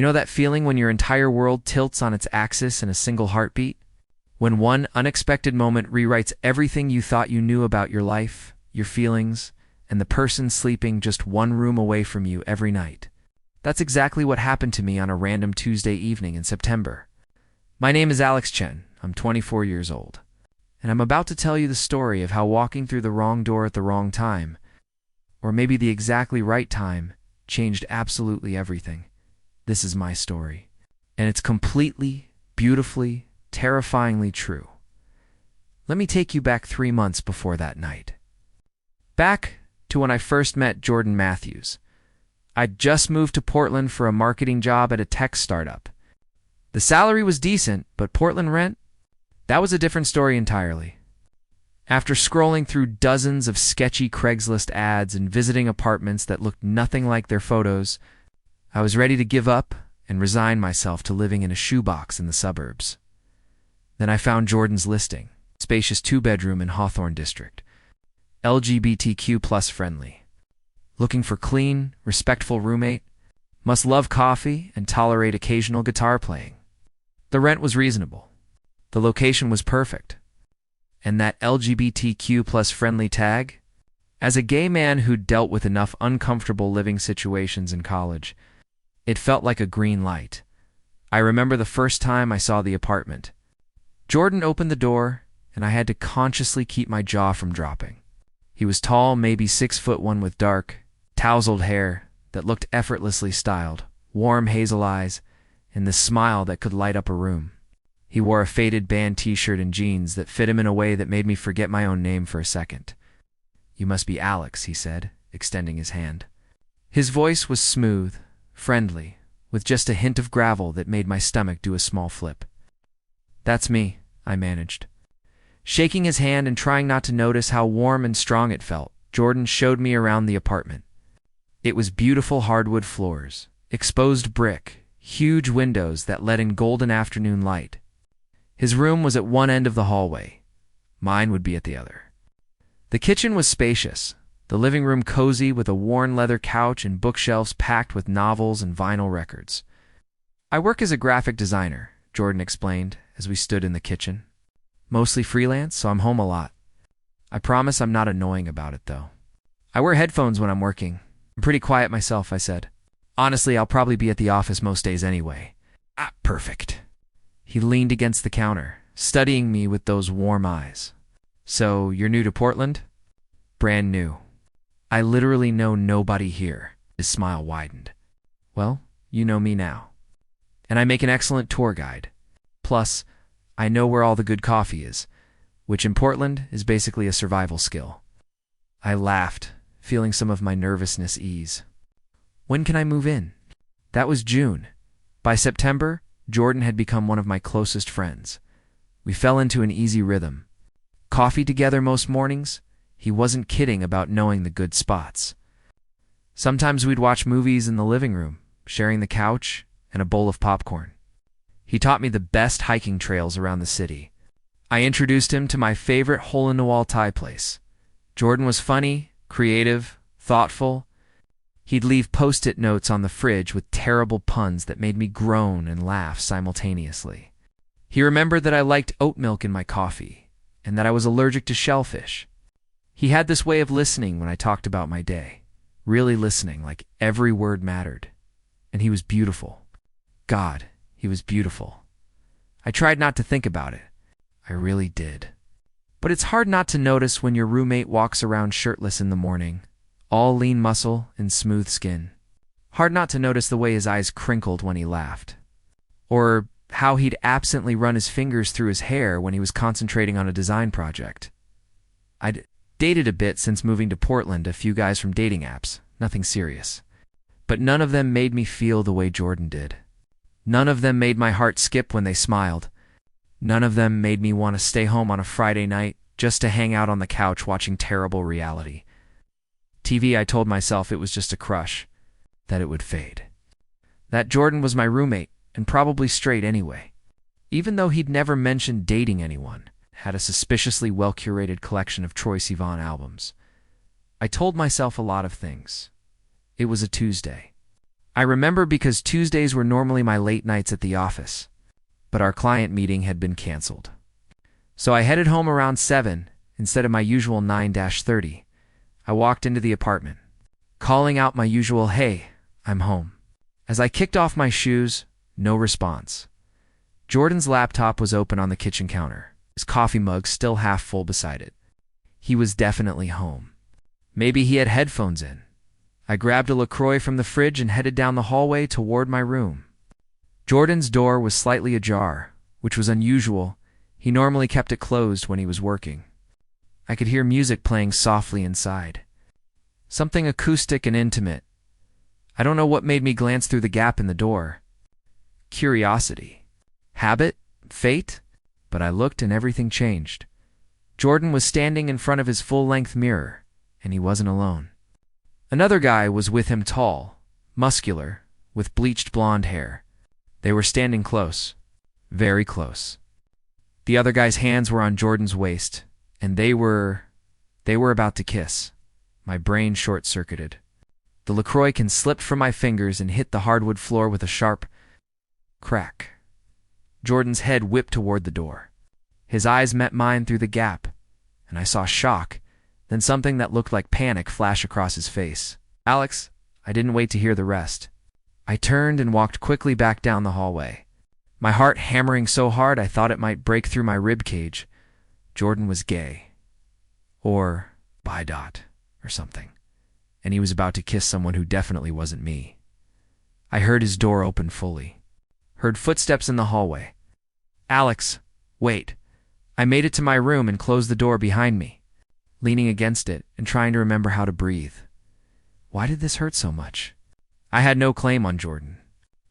You know that feeling when your entire world tilts on its axis in a single heartbeat? When one unexpected moment rewrites everything you thought you knew about your life, your feelings, and the person sleeping just one room away from you every night. That's exactly what happened to me on a random Tuesday evening in September. My name is Alex Chen. I'm 24 years old. And I'm about to tell you the story of how walking through the wrong door at the wrong time, or maybe the exactly right time, changed absolutely everything. This is my story. And it's completely, beautifully, terrifyingly true. Let me take you back 3 months before that night. Back to when I first met Jordan Matthews. I'd just moved to Portland for a marketing job at a tech startup. The salary was decent, but Portland rent? That was a different story entirely. After scrolling through dozens of sketchy Craigslist ads and visiting apartments that looked nothing like their photos, I was ready to give up and resign myself to living in a shoebox in the suburbs. Then I found Jordan's listing, spacious 2-bedroom in Hawthorne District, LGBTQ plus friendly. Looking for clean, respectful roommate, must love coffee and tolerate occasional guitar playing. The rent was reasonable. The location was perfect. And that LGBTQ plus friendly tag? As a gay man who'd dealt with enough uncomfortable living situations in college, it felt like a green light. I remember the first time I saw the apartment. Jordan opened the door, and I had to consciously keep my jaw from dropping. He was tall, maybe 6'1", with dark, tousled hair that looked effortlessly styled, warm hazel eyes, and the smile that could light up a room. He wore a faded band t-shirt and jeans that fit him in a way that made me forget my own name for a second. "You must be Alex," he said, extending his hand. His voice was smooth, friendly, with just a hint of gravel that made my stomach do a small flip. "That's me," I managed. Shaking his hand and trying not to notice how warm and strong it felt, Jordan showed me around the apartment. It was beautiful hardwood floors, exposed brick, huge windows that let in golden afternoon light. His room was at one end of the hallway. Mine would be at the other. The kitchen was spacious, the living room cozy with a worn leather couch and bookshelves packed with novels and vinyl records. "I work as a graphic designer," Jordan explained as we stood in the kitchen. "Mostly freelance, so I'm home a lot. I promise I'm not annoying about it, though. I wear headphones when I'm working. I'm pretty quiet myself," I said. "Honestly, I'll probably be at the office most days anyway." "Ah, perfect." He leaned against the counter, studying me with those warm eyes. "So, you're new to Portland?" "Brand new. I literally know nobody here." His smile widened. "Well, you know me now. And I make an excellent tour guide. Plus, I know where all the good coffee is, which in Portland is basically a survival skill." I laughed, feeling some of my nervousness ease. "When can I move in?" That was June. By September, Jordan had become one of my closest friends. We fell into an easy rhythm. Coffee together most mornings. He wasn't kidding about knowing the good spots. Sometimes we'd watch movies in the living room, sharing the couch and a bowl of popcorn. He taught me the best hiking trails around the city. I introduced him to my favorite hole-in-the-wall Thai place. Jordan was funny, creative, thoughtful. He'd leave post-it notes on the fridge with terrible puns that made me groan and laugh simultaneously. He remembered that I liked oat milk in my coffee, and that I was allergic to shellfish. He had this way of listening when I talked about my day, really listening, like every word mattered. And he was beautiful. God, he was beautiful. I tried not to think about it. I really did. But it's hard not to notice when your roommate walks around shirtless in the morning, all lean muscle and smooth skin. Hard not to notice the way his eyes crinkled when he laughed. Or how he'd absently run his fingers through his hair when he was concentrating on a design project. I'd dated a bit since moving to Portland, a few guys from dating apps, nothing serious. But none of them made me feel the way Jordan did. None of them made my heart skip when they smiled. None of them made me want to stay home on a Friday night just to hang out on the couch watching terrible reality. TV, I told myself it was just a crush, that it would fade. That Jordan was my roommate, and probably straight anyway. Even though he'd never mentioned dating anyone, had a suspiciously well-curated collection of Troye Sivan albums. I told myself a lot of things. It was a Tuesday. I remember because Tuesdays were normally my late nights at the office, but our client meeting had been canceled. So I headed home around 7 instead of my usual 9-30. I walked into the apartment, calling out my usual, "Hey, I'm home." As I kicked off my shoes, no response. Jordan's laptop was open on the kitchen counter, his coffee mug still half full beside it. He was definitely home. Maybe he had headphones in. I grabbed a LaCroix from the fridge and headed down the hallway toward my room. Jordan's door was slightly ajar, which was unusual. He normally kept it closed when he was working. I could hear music playing softly inside. Something acoustic and intimate. I don't know what made me glance through the gap in the door. Curiosity. Habit? Fate? But I looked and everything changed. Jordan was standing in front of his full-length mirror, and he wasn't alone. Another guy was with him, tall, muscular, with bleached blonde hair. They were standing close, very close. The other guy's hands were on Jordan's waist, and they were about to kiss. My brain short-circuited. The LaCroix can slipped from my fingers and hit the hardwood floor with a sharp crack. Jordan's head whipped toward the door. His eyes met mine through the gap, and I saw shock, then something that looked like panic flash across his face. "Alex," I didn't wait to hear the rest. I turned and walked quickly back down the hallway, my heart hammering so hard I thought it might break through my rib cage. Jordan was gay. Or bi dot, or something. And he was about to kiss someone who definitely wasn't me. I heard his door open fully. Heard footsteps in the hallway. "Alex, wait." I made it to my room and closed the door behind me, leaning against it and trying to remember how to breathe. Why did this hurt so much? I had no claim on Jordan.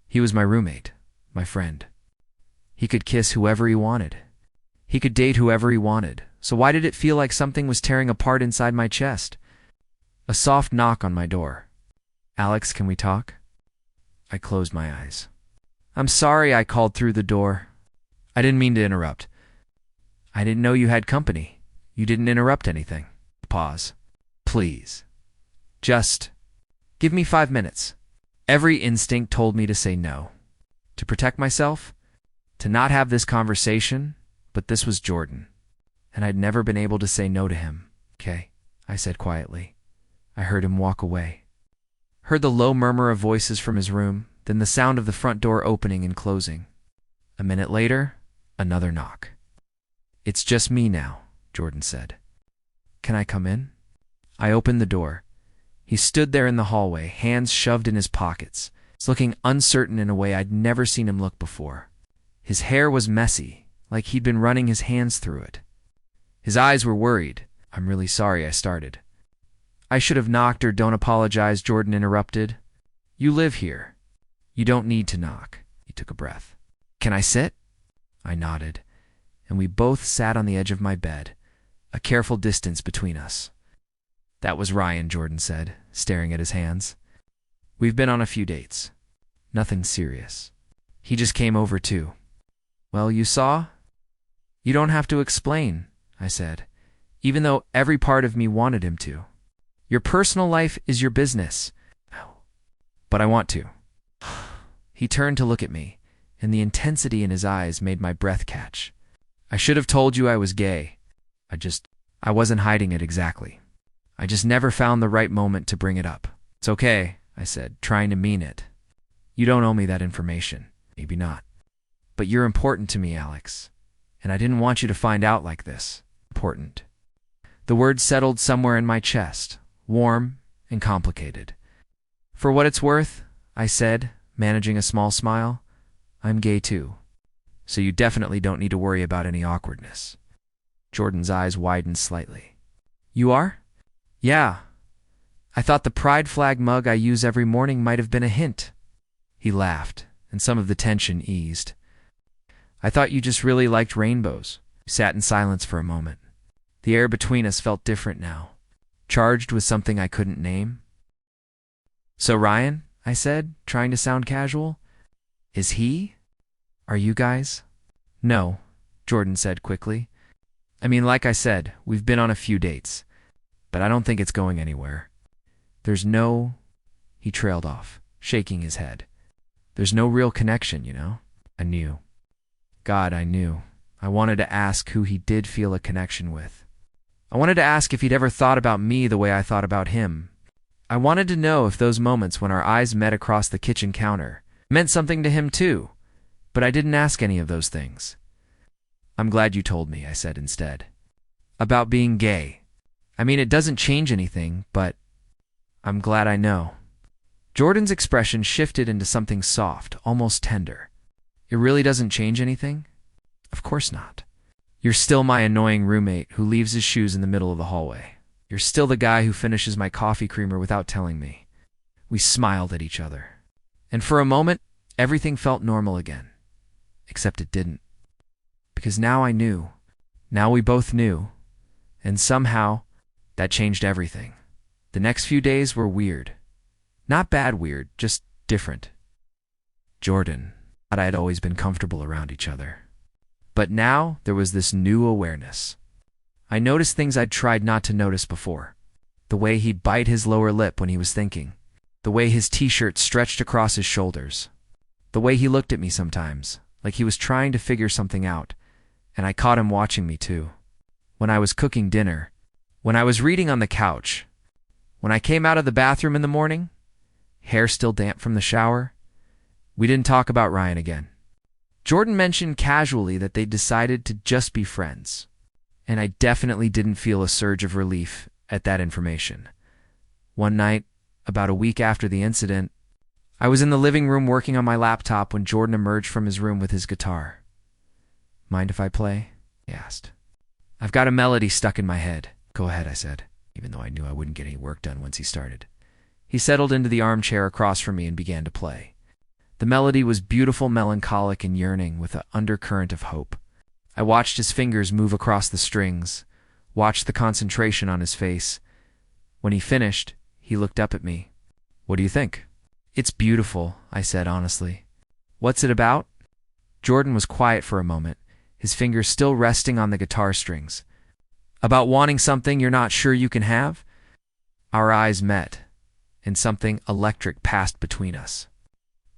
He was my roommate, my friend. He could kiss whoever he wanted. He could date whoever he wanted. So why did it feel like something was tearing apart inside my chest? A soft knock on my door. "Alex, can we talk?" I closed my eyes. "I'm sorry," I called through the door. I didn't mean to interrupt. "I didn't know you had company. You didn't interrupt anything." Pause. "Please. Just give me 5 minutes." Every instinct told me to say no. To protect myself. To not have this conversation. But this was Jordan. And I'd never been able to say no to him. "Okay," I said quietly. I heard him walk away. Heard the low murmur of voices from his room, then the sound of the front door opening and closing. A minute later, another knock. "It's just me now," Jordan said. "Can I come in?" I opened the door. He stood there in the hallway, hands shoved in his pockets, looking uncertain in a way I'd never seen him look before. His hair was messy, like he'd been running his hands through it. His eyes were worried. "I'm really sorry," I started. "I should have knocked," or "Don't apologize," Jordan interrupted. "You live here. You don't need to knock." He took a breath. "Can I sit?" I nodded, and we both sat on the edge of my bed, a careful distance between us. "That was Ryan," Jordan said, staring at his hands. "We've been on a few dates. Nothing serious. He just came over too." "Well, you saw?" "You don't have to explain," I said, even though every part of me wanted him to. "Your personal life is your business." "But I want to." He turned to look at me, and the intensity in his eyes made my breath catch. "I should have told you I was gay. I wasn't hiding it exactly. I just never found the right moment to bring it up." "It's okay," I said, trying to mean it. "You don't owe me that information." "Maybe not. But you're important to me, Alex. And I didn't want you to find out like this." "Important." The word settled somewhere in my chest, warm and complicated. "For what it's worth," I said, managing a small smile, "I'm gay too. So you definitely don't need to worry about any awkwardness." Jordan's eyes widened slightly. "You are?" "Yeah. I thought the pride flag mug I use every morning might have been a hint." He laughed, and some of the tension eased. "I thought you just really liked rainbows." We sat in silence for a moment. The air between us felt different now, charged with something I couldn't name. "So Ryan," I said, trying to sound casual, "is he? Are you guys?" "No," Jordan said quickly. "I mean, like I said, we've been on a few dates, but I don't think it's going anywhere. There's no—" He trailed off. shaking his head. There's no real connection, you know? I knew. God, I knew. I wanted to ask who he did feel a connection with. I wanted to ask if he'd ever thought about me the way I thought about him. I wanted to know if those moments when our eyes met across the kitchen counter meant something to him too, but I didn't ask any of those things. I'm glad you told me, I said instead. About being gay. I mean, it doesn't change anything, but I'm glad I know. Jordan's expression shifted into something soft, almost tender. It really doesn't change anything? Of course not. You're still my annoying roommate who leaves his shoes in the middle of the hallway. You're still the guy who finishes my coffee creamer without telling me. We smiled at each other. And for a moment, everything felt normal again. Except it didn't. Because now I knew. Now we both knew. And somehow, that changed everything. The next few days were weird. Not bad weird, just different. Jordan thought I had always been comfortable around each other. But now there was this new awareness. I noticed things I'd tried not to notice before. The way he'd bite his lower lip when he was thinking. The way his t-shirt stretched across his shoulders. The way he looked at me sometimes, like he was trying to figure something out, and I caught him watching me too. When I was cooking dinner, when I was reading on the couch, when I came out of the bathroom in the morning, hair still damp from the shower, we didn't talk about Ryan again. Jordan mentioned casually that they'd decided to just be friends, and I definitely didn't feel a surge of relief at that information. One night, about a week after the incident, I was in the living room working on my laptop when Jordan emerged from his room with his guitar. Mind if I play? He asked. I've got a melody stuck in my head. Go ahead, I said, even though I knew I wouldn't get any work done once he started. He settled into the armchair across from me and began to play. The melody was beautiful, melancholic, and yearning with an undercurrent of hope. I watched his fingers move across the strings, watched the concentration on his face. When he finished, he looked up at me. What do you think? It's beautiful, I said honestly. What's it about? Jordan was quiet for a moment, his fingers still resting on the guitar strings. About wanting something you're not sure you can have? Our eyes met, and something electric passed between us.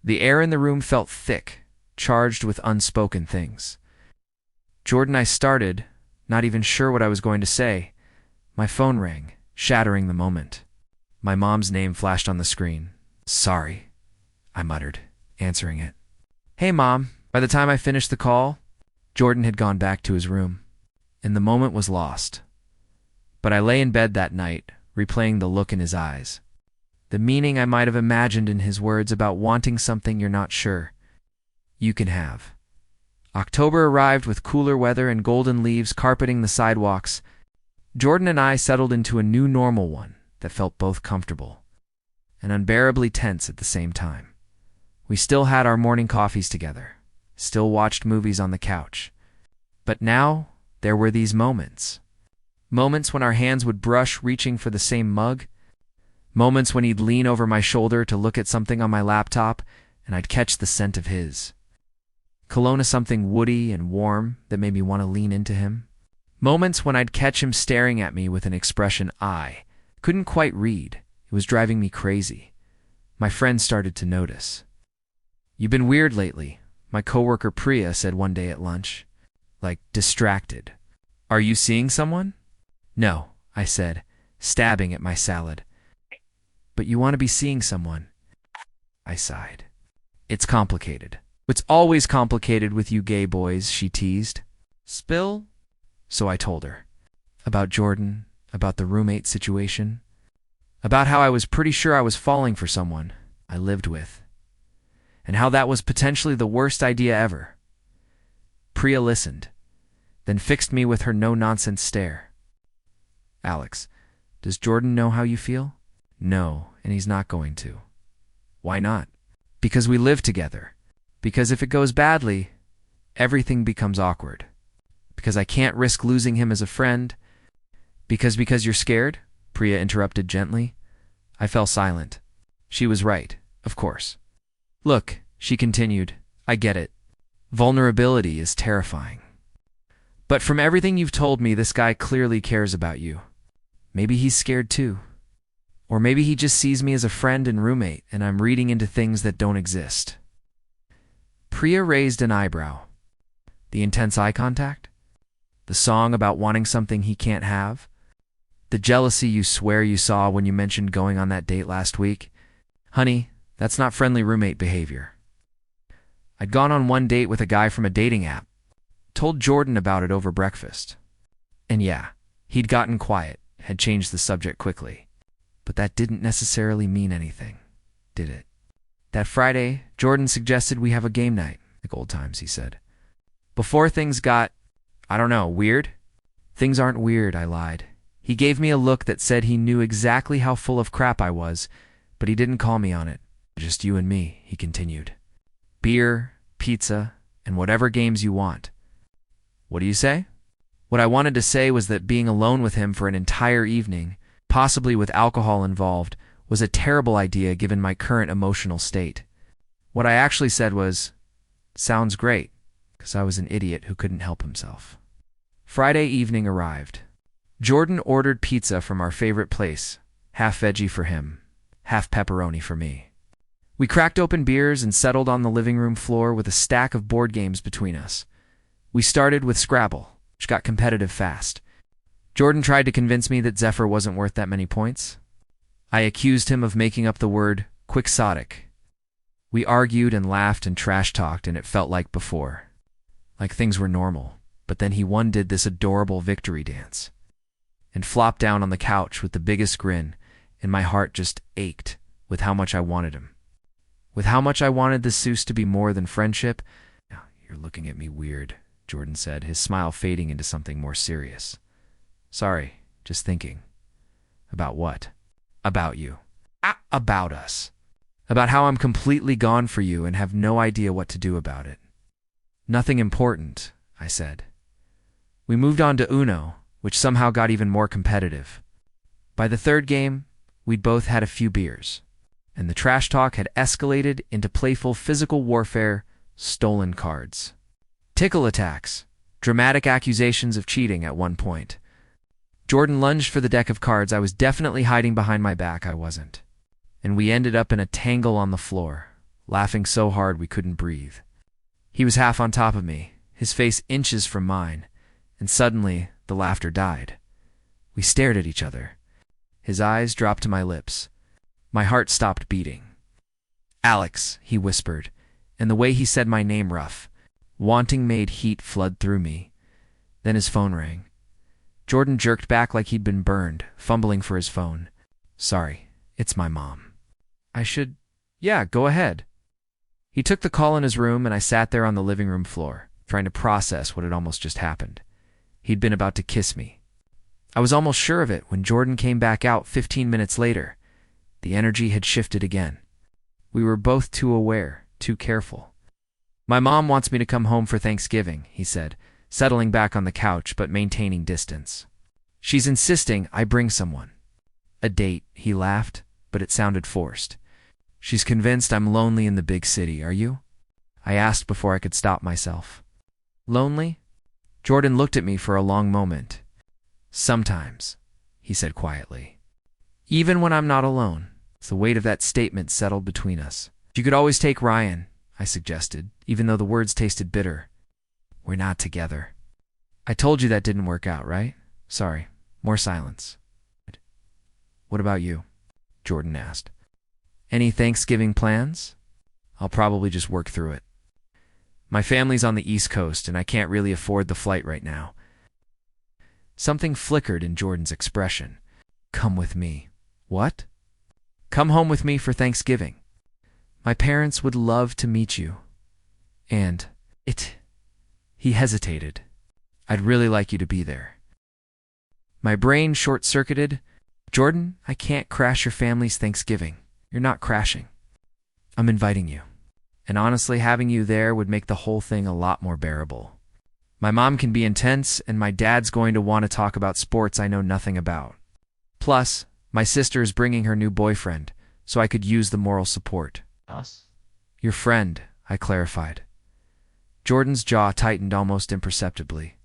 The air in the room felt thick, charged with unspoken things. Jordan, I started, not even sure what I was going to say. My phone rang, shattering the moment. My mom's name flashed on the screen. Sorry, I muttered, answering it. Hey, Mom. By the time I finished the call, Jordan had gone back to his room, and the moment was lost. But I lay in bed that night, replaying the look in his eyes. The meaning I might have imagined in his words about wanting something you're not sure you can have. October arrived with cooler weather and golden leaves carpeting the sidewalks. Jordan and I settled into a new normal one that felt both comfortable and unbearably tense at the same time. We still had our morning coffees together, still watched movies on the couch. But now there were these moments. Moments when our hands would brush reaching for the same mug. Moments when he'd lean over my shoulder to look at something on my laptop and I'd catch the scent of his. Cologne is something woody and warm that made me want to lean into him. Moments when I'd catch him staring at me with an expression I couldn't quite read. It was driving me crazy. My friends started to notice. You've been weird lately, my coworker Priya said one day at lunch. Like, distracted. Are you seeing someone? No, I said, stabbing at my salad. But you want to be seeing someone. I sighed. It's complicated. It's always complicated with you gay boys, she teased. Spill? So I told her. About Jordan, about the roommate situation, about how I was pretty sure I was falling for someone I lived with, and how that was potentially the worst idea ever. Priya listened, then fixed me with her no-nonsense stare. Alex, does Jordan know how you feel? No, and he's not going to. Why not? Because we live together. Because if it goes badly, everything becomes awkward. Because I can't risk losing him as a friend. Because you're scared? Priya interrupted gently. I fell silent. She was right, of course. Look, she continued, I get it. Vulnerability is terrifying. But from everything you've told me, this guy clearly cares about you. Maybe he's scared too. Or maybe he just sees me as a friend and roommate, and I'm reading into things that don't exist. Priya raised an eyebrow. The intense eye contact? The song about wanting something he can't have? The jealousy you swear you saw when you mentioned going on that date last week? Honey, that's not friendly roommate behavior. I'd gone on one date with a guy from a dating app. Told Jordan about it over breakfast. And yeah, he'd gotten quiet, had changed the subject quickly. But that didn't necessarily mean anything, did it? That Friday, Jordan suggested we have a game night, like old times, he said. Before things got, I don't know, weird? Things aren't weird, I lied. He gave me a look that said he knew exactly how full of crap I was, but he didn't call me on it. Just you and me, he continued. Beer, pizza, and whatever games you want. What do you say? What I wanted to say was that being alone with him for an entire evening, possibly with alcohol involved, was a terrible idea given my current emotional state. What I actually said was, sounds great, because I was an idiot who couldn't help himself. Friday evening arrived. Jordan ordered pizza from our favorite place, half veggie for him, half pepperoni for me. We cracked open beers and settled on the living room floor with a stack of board games between us. We started with Scrabble, which got competitive fast. Jordan tried to convince me that Zephyr wasn't worth that many points. I accused him of making up the word quixotic. We argued and laughed and trash-talked, and it felt like before. Like things were normal, but then he did this adorable victory dance. And flopped down on the couch with the biggest grin, and my heart just ached with how much I wanted him. With how much I wanted this Seuss to be more than friendship. You're looking at me weird, Jordan said, his smile fading into something more serious. Sorry, just thinking. About what? About you. About us. About how I'm completely gone for you and have no idea what to do about it. Nothing important, I said. We moved on to Uno, which somehow got even more competitive. By the third game, we'd both had a few beers, and the trash talk had escalated into playful physical warfare, stolen cards. Tickle attacks, dramatic accusations of cheating at one point. Jordan lunged for the deck of cards. I was definitely hiding behind my back. I wasn't. And we ended up in a tangle on the floor, laughing so hard we couldn't breathe. He was half on top of me, his face inches from mine, and suddenly the laughter died. We stared at each other. His eyes dropped to my lips. My heart stopped beating. Alex, he whispered, and the way he said my name rough, wanting made heat flood through me. Then his phone rang. Jordan jerked back like he'd been burned, fumbling for his phone. Sorry, it's my mom. Yeah, go ahead. He took the call in his room, and I sat there on the living room floor, trying to process what had almost just happened. He'd been about to kiss me. I was almost sure of it when Jordan came back out 15 minutes later. The energy had shifted again. We were both too aware, too careful. My mom wants me to come home for Thanksgiving, he said, settling back on the couch but maintaining distance. She's insisting I bring someone. A date, he laughed, but it sounded forced. She's convinced I'm lonely in the big city, are you? I asked before I could stop myself. Lonely? Jordan looked at me for a long moment. Sometimes, he said quietly. Even when I'm not alone. The weight of that statement settled between us. You could always take Ryan, I suggested, even though the words tasted bitter. We're not together. I told you that didn't work out, right? Sorry. More silence. What about you? Jordan asked. Any Thanksgiving plans? I'll probably just work through it. My family's on the East Coast, and I can't really afford the flight right now. Something flickered in Jordan's expression. Come with me. What? Come home with me for Thanksgiving. My parents would love to meet you. And he hesitated. I'd really like you to be there. My brain short-circuited. Jordan, I can't crash your family's Thanksgiving. You're not crashing. I'm inviting you. And honestly, having you there would make the whole thing a lot more bearable. My mom can be intense, and my dad's going to want to talk about sports I know nothing about. Plus, my sister is bringing her new boyfriend, so I could use the moral support. Us? Your friend, I clarified. Jordan's jaw tightened almost imperceptibly.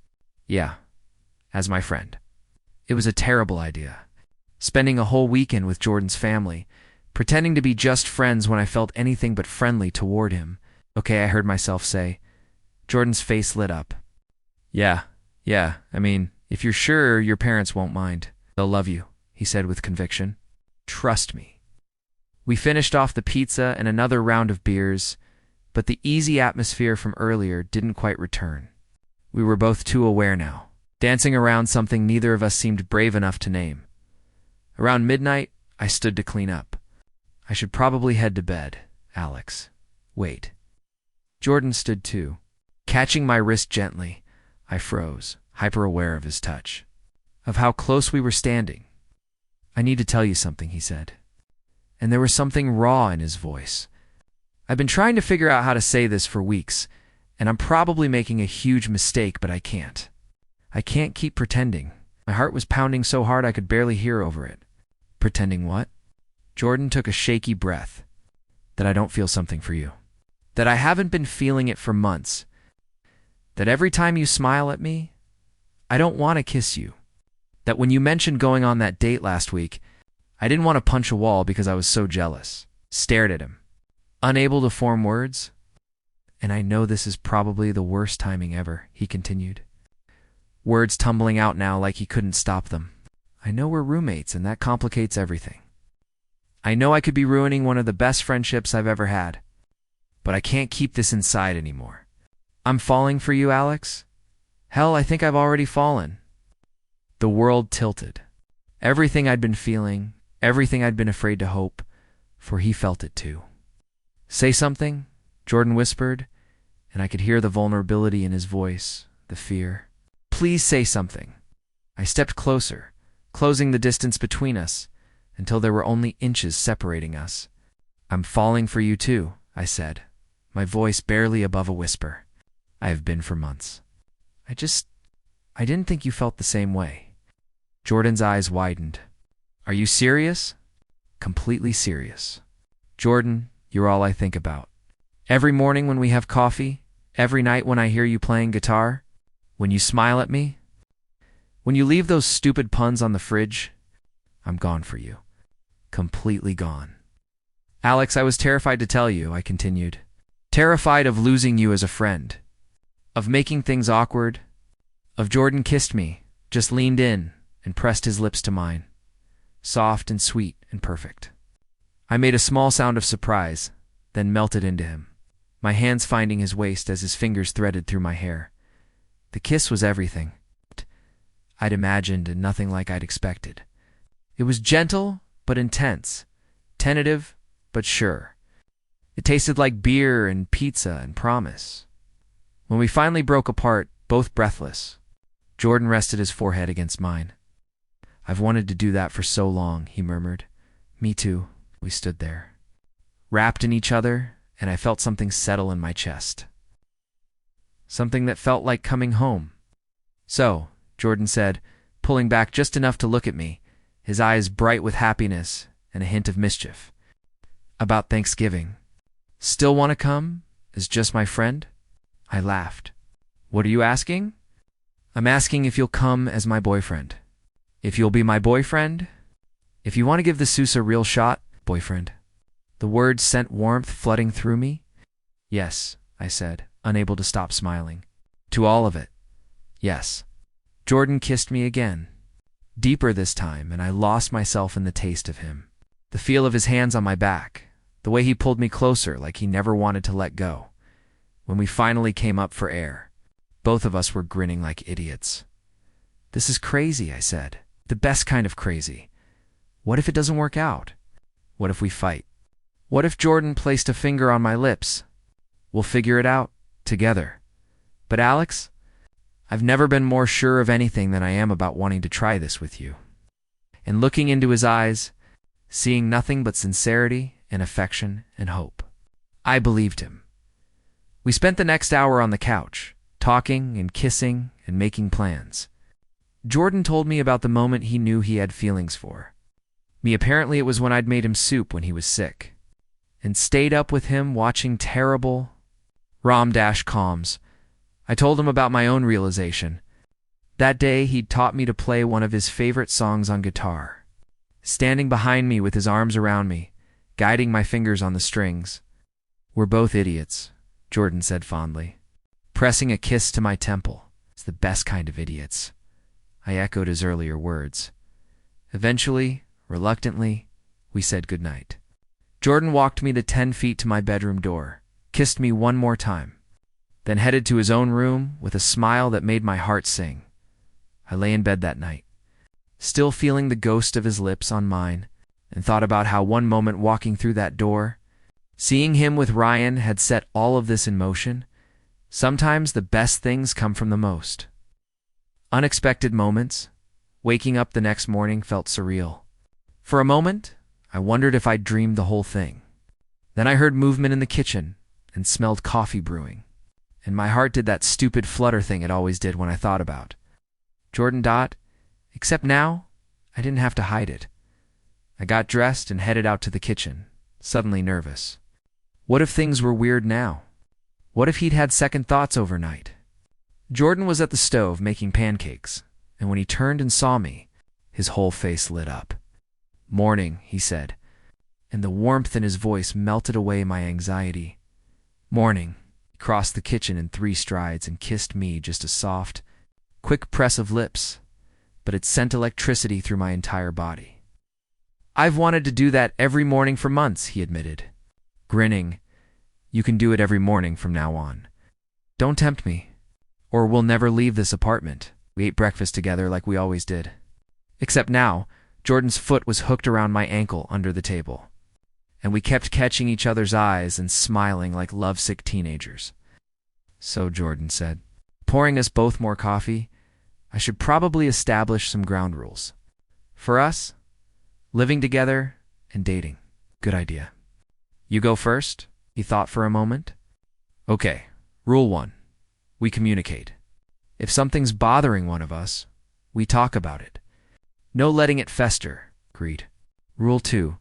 Yeah, as my friend. It was a terrible idea. spending a whole weekend with Jordan's family, pretending to be just friends when I felt anything but friendly toward him. Okay, I heard myself say. Jordan's face lit up. Yeah, I mean, if you're sure your parents won't mind, they'll love you, he said with conviction. Trust me. We finished off the pizza and another round of beers, but the easy atmosphere from earlier didn't quite return. We were both too aware now, dancing around something neither of us seemed brave enough to name. Around midnight, I stood to clean up. I should probably head to bed, Alex. Wait. Jordan stood too. Catching my wrist gently, I froze, hyper-aware of his touch, of how close we were standing. I need to tell you something, he said. And there was something raw in his voice. I've been trying to figure out how to say this for weeks, and I'm probably making a huge mistake, but I can't. I can't keep pretending. My heart was pounding so hard I could barely hear over it. Pretending what? Jordan took a shaky breath. That I don't feel something for you. That I haven't been feeling it for months. That every time you smile at me, I don't want to kiss you. That when you mentioned going on that date last week, I didn't want to punch a wall because I was so jealous. Stared at him, unable to form words. And I know this is probably the worst timing ever, he continued. Words tumbling out now like he couldn't stop them. I know we're roommates, and that complicates everything. I know I could be ruining one of the best friendships I've ever had. But I can't keep this inside anymore. I'm falling for you, Alex. Hell, I think I've already fallen. The world tilted. Everything I'd been feeling, everything I'd been afraid to hope, for he felt it too. Say something, Jordan whispered, and I could hear the vulnerability in his voice, the fear. Please say something. I stepped closer, closing the distance between us, until there were only inches separating us. I'm falling for you too, I said, my voice barely above a whisper. I have been for months. I didn't think you felt the same way. Jordan's eyes widened. Are you serious? Completely serious. Jordan, you're all I think about. Every morning when we have coffee, every night when I hear you playing guitar, when you smile at me, when you leave those stupid puns on the fridge, I'm gone for you. Completely gone. Alex, I was terrified to tell you, I continued. Terrified of losing you as a friend. Of making things awkward. Of Jordan kissed me, just leaned in, and pressed his lips to mine. Soft and sweet and perfect. I made a small sound of surprise, then melted into him, my hands finding his waist as his fingers threaded through my hair. The kiss was everything I'd imagined and nothing like I'd expected. It was gentle but intense, tentative but sure. It tasted like beer and pizza and promise. When we finally broke apart, both breathless, Jordan rested his forehead against mine. I've wanted to do that for so long, he murmured. Me too. We stood there, wrapped in each other, and I felt something settle in my chest. Something that felt like coming home. So, Jordan said, pulling back just enough to look at me, his eyes bright with happiness and a hint of mischief. About Thanksgiving. Still want to come? As just my friend? I laughed. What are you asking? I'm asking if you'll come as my boyfriend. If you'll be my boyfriend? If you want to give the Sousa a real shot, boyfriend. The words sent warmth flooding through me. Yes, I said, unable to stop smiling. To all of it. Yes. Jordan kissed me again. Deeper this time, and I lost myself in the taste of him. The feel of his hands on my back. The way he pulled me closer like he never wanted to let go. When we finally came up for air, both of us were grinning like idiots. This is crazy, I said. The best kind of crazy. What if it doesn't work out? What if we fight? What if Jordan placed a finger on my lips? We'll figure it out, together. But Alex, I've never been more sure of anything than I am about wanting to try this with you. And looking into his eyes, seeing nothing but sincerity and affection and hope, I believed him. We spent the next hour on the couch, talking and kissing and making plans. Jordan told me about the moment he knew he had feelings for me. Apparently it was when I'd made him soup when he was sick, and stayed up with him watching terrible rom-coms. I told him about my own realization. That day he'd taught me to play one of his favorite songs on guitar. standing behind me with his arms around me, guiding my fingers on the strings. "We're both idiots," Jordan said fondly, pressing a kiss to my temple. "It's the best kind of idiots." I echoed his earlier words. Eventually, reluctantly, we said goodnight. Jordan walked me the 10 feet to my bedroom door, kissed me one more time, then headed to his own room with a smile that made my heart sing. I lay in bed that night, still feeling the ghost of his lips on mine, and thought about how one moment walking through that door, seeing him with Ryan, had set all of this in motion. Sometimes the best things come from the most unexpected moments. Waking up the next morning felt surreal. For a moment, I wondered if I'd dreamed the whole thing. Then I heard movement in the kitchen and smelled coffee brewing, and my heart did that stupid flutter thing it always did when I thought about Jordan. Except now, I didn't have to hide it. I got dressed and headed out to the kitchen, suddenly nervous. What if things were weird now? What if he'd had second thoughts overnight? Jordan was at the stove making pancakes, and when he turned and saw me, his whole face lit up. "Morning," he said, and the warmth in his voice melted away my anxiety. "Morning." He crossed the kitchen in 3 strides and kissed me, just a soft, quick press of lips, but it sent electricity through my entire body. "I've wanted to do that every morning for months," he admitted, grinning. "You can do it every morning from now on. Don't tempt me, or we'll never leave this apartment." We ate breakfast together like we always did. Except now, Jordan's foot was hooked around my ankle under the table, and we kept catching each other's eyes and smiling like lovesick teenagers. "So," Jordan said, pouring us both more coffee, "I should probably establish some ground rules. For us, living together and dating. Good idea." "You go first?" He thought for a moment. "Okay, rule 1. We communicate. If something's bothering one of us, we talk about it. No letting it fester." Agreed. "Rule 2.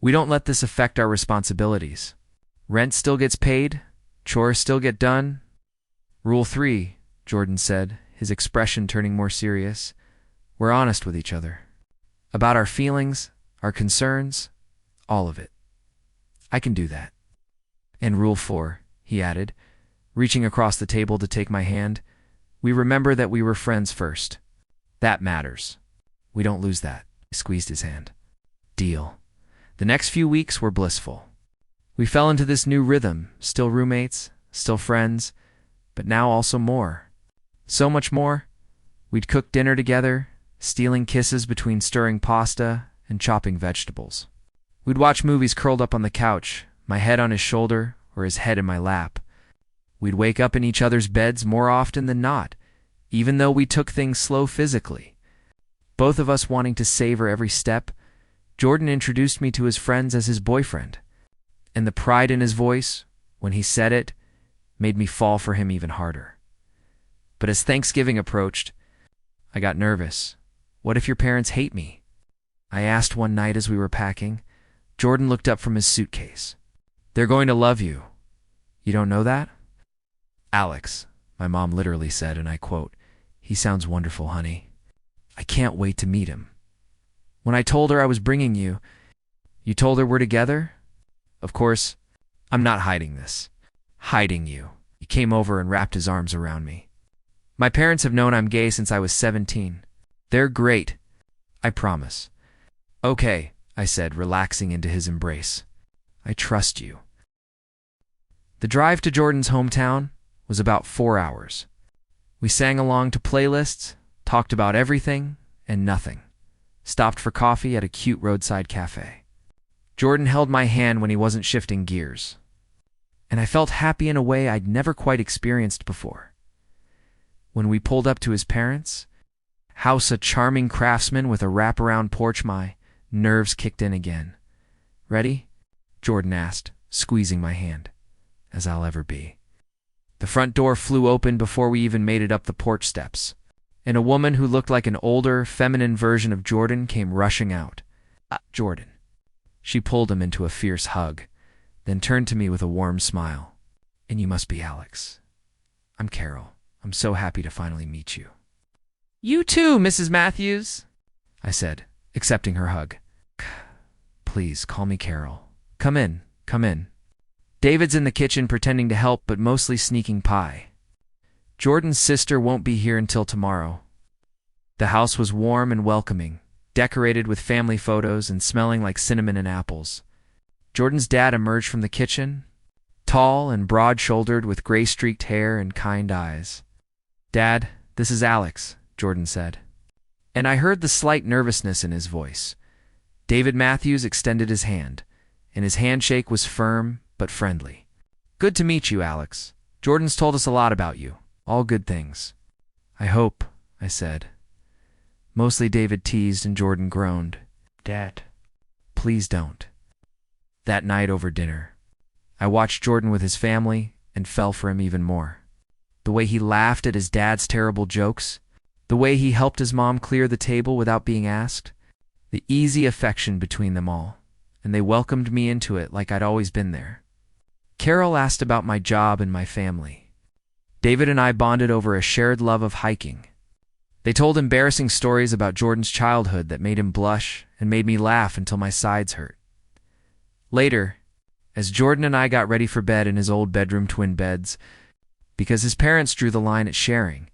We don't let this affect our responsibilities. Rent still gets paid, chores still get done." "Rule 3, Jordan said, his expression turning more serious. "We're honest with each other. About our feelings, our concerns, all of it. I can do that." "And Rule 4, he added, reaching across the table to take my hand. "We remember that we were friends first. That matters. We don't lose that." I squeezed his hand. "Deal." The next few weeks were blissful. We fell into this new rhythm, still roommates, still friends, but now also more. So much more. We'd cook dinner together, stealing kisses between stirring pasta and chopping vegetables. We'd watch movies curled up on the couch, my head on his shoulder or his head in my lap. We'd wake up in each other's beds more often than not, even though we took things slow physically. Both of us wanting to savor every step, Jordan introduced me to his friends as his boyfriend, and the pride in his voice, when he said it, made me fall for him even harder. But as Thanksgiving approached, I got nervous. What if your parents hate me? I asked one night as we were packing. Jordan looked up from his suitcase. "They're going to love you. You don't know that?" "Alex," my mom literally said, and I quote, "He sounds wonderful, honey. I can't wait to meet him." When I told her I was bringing you, "You told her we're together?" Of course, I'm not hiding this. Hiding you. He came over and wrapped his arms around me. "My parents have known I'm gay since I was 17. They're great. I promise." "Okay," I said, relaxing into his embrace. "I trust you." The drive to Jordan's hometown was about 4 hours. We sang along to playlists, talked about everything and nothing, stopped for coffee at a cute roadside cafe. Jordan held my hand when he wasn't shifting gears, and I felt happy in a way I'd never quite experienced before. When we pulled up to his parents' house, a charming craftsman with a wraparound porch, my nerves kicked in again. "Ready?" Jordan asked, squeezing my hand. "As I'll ever be." The front door flew open before we even made it up the porch steps, and a woman who looked like an older, feminine version of Jordan came rushing out. Jordan." She pulled him into a fierce hug, then turned to me with a warm smile. "And you must be Alex. I'm Carol. I'm so happy to finally meet you." "You too, Mrs. Matthews," I said, accepting her hug. please, call me Carol. Come in, come in. David's in the kitchen pretending to help but mostly sneaking pie. Jordan's sister won't be here until tomorrow. The house was warm and welcoming, decorated with family photos and smelling like cinnamon and apples. Jordan's dad emerged from the kitchen, tall and broad-shouldered with gray-streaked hair and kind eyes. "Dad, this is Alex," Jordan said. And I heard the slight nervousness in his voice. David Matthews extended his hand, and his handshake was firm but friendly. "Good to meet you, Alex. Jordan's told us a lot about you. All good things." "I hope," I said. Mostly David teased and Jordan groaned. "Dad, please don't." That night over dinner, I watched Jordan with his family and fell for him even more. The way he laughed at his dad's terrible jokes, the way he helped his mom clear the table without being asked, the easy affection between them all, and they welcomed me into it like I'd always been there. Carol asked about my job and my family. David and I bonded over a shared love of hiking. They told embarrassing stories about Jordan's childhood that made him blush and made me laugh until my sides hurt. Later, as Jordan and I got ready for bed in his old bedroom twin beds, because his parents drew the line at sharing,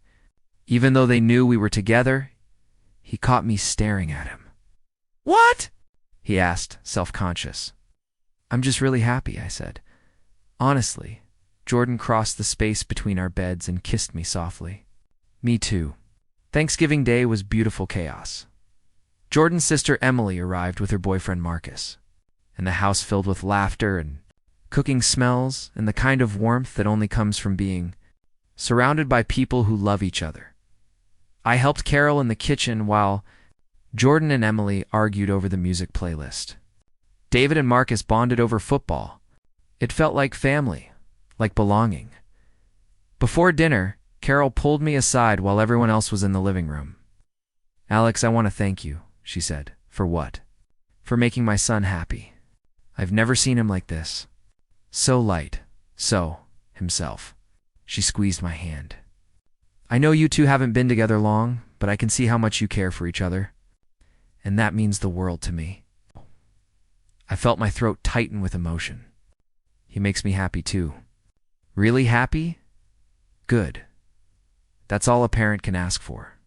even though they knew we were together, he caught me staring at him. "What?" he asked, self-conscious. "I'm just really happy," I said. Honestly, Jordan crossed the space between our beds and kissed me softly. "Me too." Thanksgiving Day was beautiful chaos. Jordan's sister Emily arrived with her boyfriend Marcus, and the house filled with laughter and cooking smells and the kind of warmth that only comes from being surrounded by people who love each other. I helped Carol in the kitchen while Jordan and Emily argued over the music playlist. David and Marcus bonded over football. It felt like family, like belonging. Before dinner, Carol pulled me aside while everyone else was in the living room. "Alex, I want to thank you," she said. "For what?" "For making my son happy. I've never seen him like this. So light, so himself." She squeezed my hand. "I know you two haven't been together long, but I can see how much you care for each other. And that means the world to me." I felt my throat tighten with emotion. "He makes me happy too." "Really happy? Good. That's all a parent can ask for."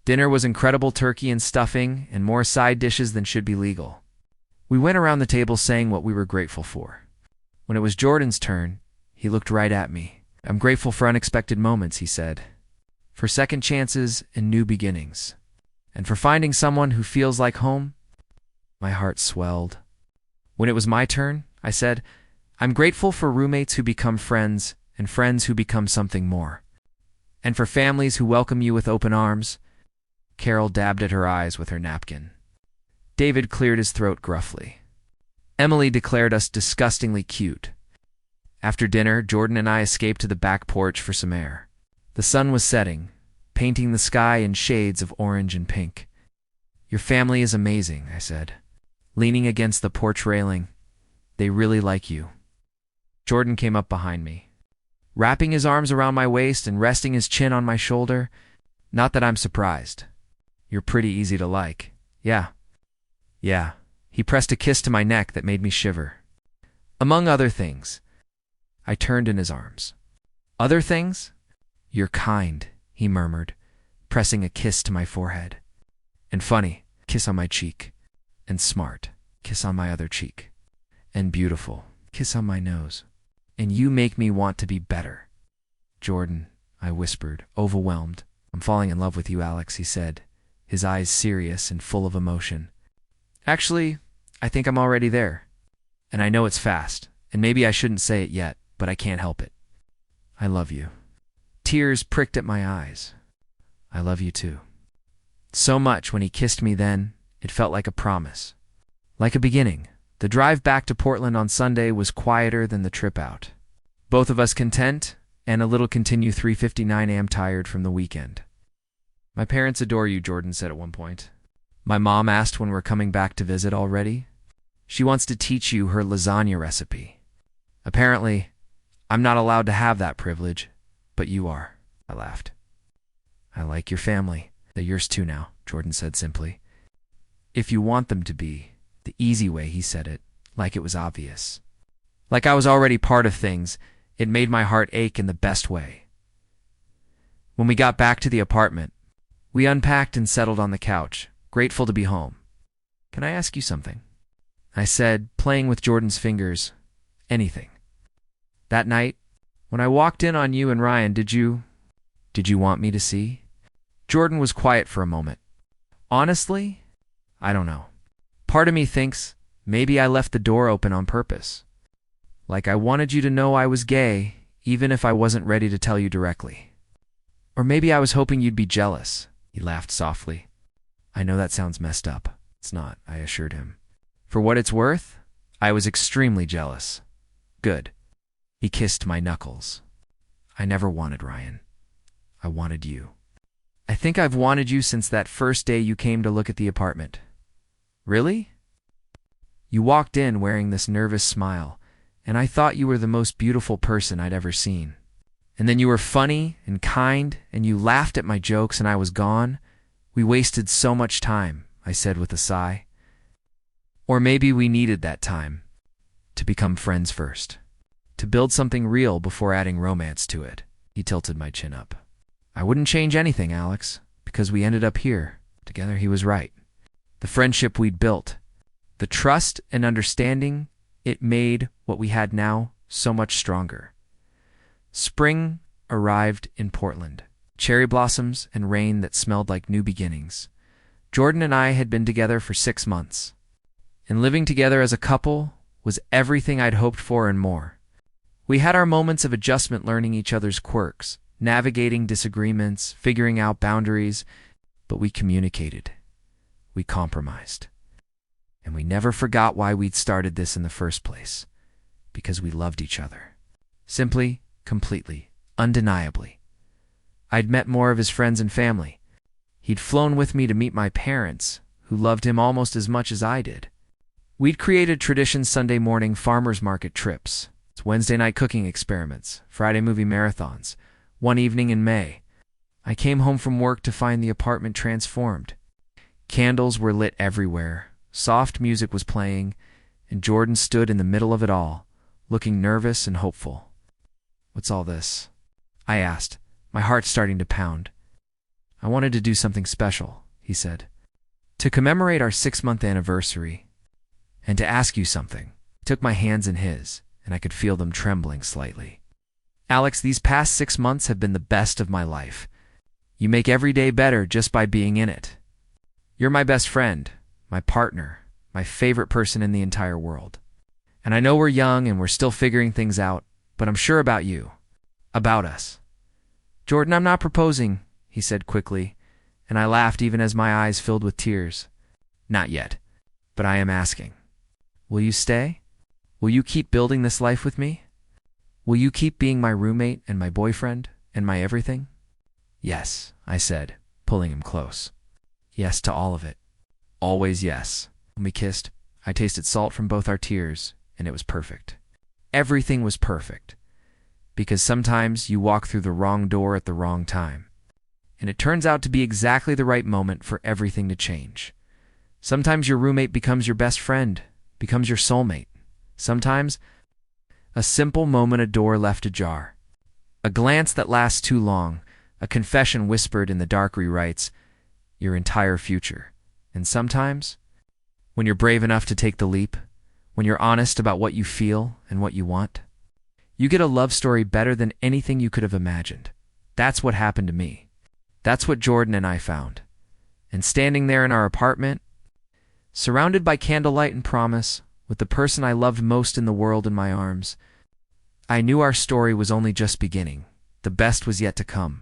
Dinner was incredible turkey and stuffing and more side dishes than should be legal. We went around the table saying what we were grateful for. When it was Jordan's turn, he looked right at me. "I'm grateful for unexpected moments," he said. "For second chances and new beginnings. And for finding someone who feels like home." My heart swelled. When it was my turn, I said, "I'm grateful for roommates who become friends and friends who become something more. And for families who welcome you with open arms." Carol dabbed at her eyes with her napkin. David cleared his throat gruffly. Emily declared us disgustingly cute. After dinner, Jordan and I escaped to the back porch for some air. The sun was setting, painting the sky in shades of orange and pink. "Your family is amazing," I said, leaning against the porch railing. "They really like you." Jordan came up behind me, wrapping his arms around my waist and resting his chin on my shoulder. "Not that I'm surprised. You're pretty easy to like." Yeah. He pressed a kiss to my neck that made me shiver. "Among other things." I turned in his arms. "Other things?" "You're kind," he murmured, pressing a kiss to my forehead. "And funny," kiss on my cheek. "And smart," kiss on my other cheek. "And beautiful," kiss on my nose. "And you make me want to be better." "Jordan," I whispered, overwhelmed. "I'm falling in love with you, Alex," he said, his eyes serious and full of emotion. "Actually, I think I'm already there. And I know it's fast, and maybe I shouldn't say it yet, but I can't help it. I love you." Tears pricked at my eyes. "I love you too." So much when he kissed me then, it felt like a promise. Like a beginning. The drive back to Portland on Sunday was quieter than the trip out. Both of us content, and a little continue 3:59 a.m. tired from the weekend. "My parents adore you," Jordan said at one point. "My mom asked when we're coming back to visit already. She wants to teach you her lasagna recipe. Apparently, I'm not allowed to have that privilege, but you are." I laughed. "I like your family. They're yours too now," Jordan said simply. "If you want them to be, The easy way he said it, like it was obvious. Like I was already part of things, it made my heart ache in the best way. When we got back to the apartment, we unpacked and settled on the couch, grateful to be home. "Can I ask you something?" I said, playing with Jordan's fingers. "Anything." "That night, when I walked in on you and Ryan, did you want me to see?" Jordan was quiet for a moment. "Honestly, I don't know. Part of me thinks maybe I left the door open on purpose. Like I wanted you to know I was gay, even if I wasn't ready to tell you directly. Or maybe I was hoping you'd be jealous." He laughed softly. "I know that sounds messed up." "It's not," I assured him. "For what it's worth, I was extremely jealous." "Good." He kissed my knuckles. "I never wanted Ryan. I wanted you. I think I've wanted you since that first day you came to look at the apartment." "Really?" "You walked in wearing this nervous smile, and I thought you were the most beautiful person I'd ever seen. And then you were funny and kind, and you laughed at my jokes, and I was gone. We wasted so much time," I said with a sigh. "Or maybe we needed that time to become friends first, to build something real before adding romance to it." He tilted my chin up. "I wouldn't change anything, Alex, because we ended up here. Together." He was right. The friendship we'd built, the trust and understanding, it made what we had now so much stronger. Spring arrived in Portland. Cherry blossoms and rain that smelled like new beginnings. Jordan and I had been together for 6 months, and living together as a couple was everything I'd hoped for and more. We had our moments of adjustment, learning each other's quirks, navigating disagreements, figuring out boundaries, but we communicated. We compromised. And we never forgot why we'd started this in the first place. Because we loved each other. Simply, completely, undeniably. I'd met more of his friends and family. He'd flown with me to meet my parents, who loved him almost as much as I did. We'd created traditions: Sunday morning farmers market trips, Wednesday night cooking experiments, Friday movie marathons. One evening in May, I came home from work to find the apartment transformed. Candles were lit everywhere, soft music was playing, and Jordan stood in the middle of it all, looking nervous and hopeful. "What's all this?" I asked, my heart starting to pound. "I wanted to do something special," he said, "to commemorate our 6-month anniversary, and to ask you something." He took my hands in his, and I could feel them trembling slightly. "Alex, these past 6 months have been the best of my life. You make every day better just by being in it. You're my best friend, my partner, my favorite person in the entire world. And I know we're young and we're still figuring things out, but I'm sure about you, about us." "Jordan, I'm not proposing," he said quickly, and I laughed even as my eyes filled with tears. "Not yet, but I am asking. Will you stay? Will you keep building this life with me? Will you keep being my roommate and my boyfriend and my everything?" "Yes," I said, pulling him close. "Yes to all of it. Always yes." When we kissed, I tasted salt from both our tears, and it was perfect. Everything was perfect. Because sometimes you walk through the wrong door at the wrong time, and it turns out to be exactly the right moment for everything to change. Sometimes your roommate becomes your best friend, becomes your soulmate. Sometimes a simple moment, a door left ajar, a glance that lasts too long, a confession whispered in the dark rewrites your entire future. And sometimes, when you're brave enough to take the leap, when you're honest about what you feel and what you want, you get a love story better than anything you could have imagined. That's what happened to me. That's what Jordan and I found. And standing there in our apartment, surrounded by candlelight and promise, with the person I loved most in the world in my arms, I knew our story was only just beginning. The best was yet to come.